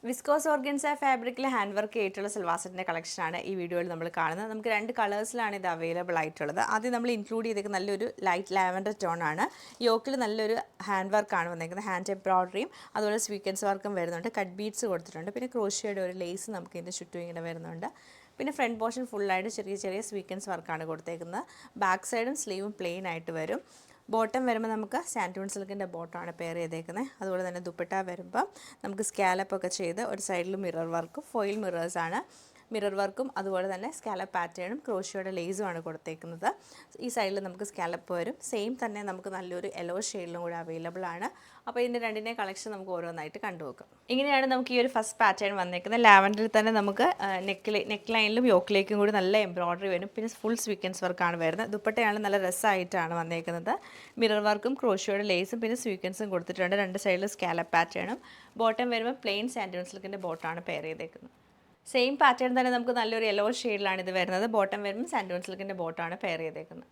Viscous organza ഫാബ്രിക്കിൽ hand work ചെയ്തിട്ടുള്ള സൽവാർ സെറ്റിൻ്റെ കളക്ഷനാണ് ഈ വീഡിയോയിൽ നമ്മൾ കാണുന്നത്. നമുക്ക് 2 കളേഴ്സിലാണ് ഇത് അവൈലബിൾ ആയിട്ടുള്ളത്. ആദ്യം നമ്മൾ ഇൻക്ലൂഡ് ചെയ്തേക്കുന്ന നല്ലൊരു ലൈറ്റ് ലാവൻഡർ ടോൺ ആണ്. യോക്കിൽ നല്ലൊരു ഹാൻഡ് വർക്കാണ് വന്നേക്കുന്നത്. ഹാൻഡ് എംബ്രോയിഡറിയും അതുപോലെ സ്വീക്വൻസ് വർക്കും വരുന്നുണ്ട്. കട്ട് ബീഡ്സ് കൊടുത്തിട്ടുണ്ട്. പിന്നെ ക്രോഷ്യയുടെ ഒരു ലേസ് നമുക്ക് ഇതിൻ്റെ ചുറ്റും ഇങ്ങനെ വരുന്നുണ്ട്. പിന്നെ ഫ്രണ്ട് പോർഷൻ ഫുള്ളായിട്ട് ചെറിയ ചെറിയ സ്വീക്വൻസ് വർക്കാണ് കൊടുത്തേക്കുന്നത്. ബാക്ക് സൈഡും സ്ലീവും പ്ലെയിൻ ആയിട്ട് വരും. ബോട്ടം വരുമ്പോൾ നമുക്ക് സാൻറ്റൂൺ സിൽക്കിൻ്റെ ബോട്ടമാണ് പെയർ ചെയ്തേക്കുന്നത്. അതുപോലെ തന്നെ ദുപ്പട്ട വരുമ്പോൾ നമുക്ക് സ്കാലപ്പൊക്കെ ചെയ്ത് ഒരു സൈഡിൽ മിറർ വർക്കും ഫോയിൽ മിറേഴ്സാണ്. മിറർ വർക്കും അതുപോലെ തന്നെ സ്കാലപ്പ് പാറ്റേണും ക്രോഷ്യയുടെ ലേസുമാണ് കൊടുത്തേക്കുന്നത്. ഈ സൈഡിൽ നമുക്ക് സ്കാലപ്പ് വരും. സെയിം തന്നെ നമുക്ക് നല്ലൊരു യെല്ലോ ഷെയ്ഡിലും കൂടെ അവൈലബിൾ ആണ്. അപ്പോൾ ഇതിൻ്റെ രണ്ടിൻ്റെ കളക്ഷൻ നമുക്ക് ഓരോന്നായിട്ട് കണ്ടുവെക്കാം. ഇങ്ങനെയാണ് നമുക്ക് ഈ ഒരു ഫസ്റ്റ് പാറ്റേൺ വന്നേക്കുന്നത്. ലാവൻഡറിൽ തന്നെ നമുക്ക് നെക്ക് ലൈനിലും യോക്കിലേക്കും കൂടി നല്ല എംബ്രോയിഡറി വരും. പിന്നെ ഫുൾ സ്വീക്വൻസ് വർക്കാണ് വരുന്നത്. ദുപ്പട്ടയാണ് നല്ല രസമായിട്ടാണ് വന്നേക്കുന്നത്. മിറർ വർക്കും ക്രോഷ്യയുടെ ലേസും പിന്നെ സ്വീക്വൻസും കൊടുത്തിട്ടുണ്ട്. രണ്ട് സൈഡിൽ സ്കാലപ്പ് പാറ്റേണും. ബോട്ടം വരുമ്പോൾ പ്ലെയിൻ സാൻറ്റൂൺ സിൽക്കിൻ്റെ ബോട്ടമാണ് പെയർ ചെയ്തേക്കുന്നത്. സെയിം പാറ്റേൺ തന്നെ നമുക്ക് നല്ലൊരു യെല്ലോ ഷെയ്ഡിലാണ് ഇത് വരുന്നത്. ബോട്ടം വരുമ്പോൾ സാൻറ്റൂൺ സിൽക്കിൻ്റെ ബോട്ടമാണ് പെയർ ചെയ്തേക്കുന്നത്.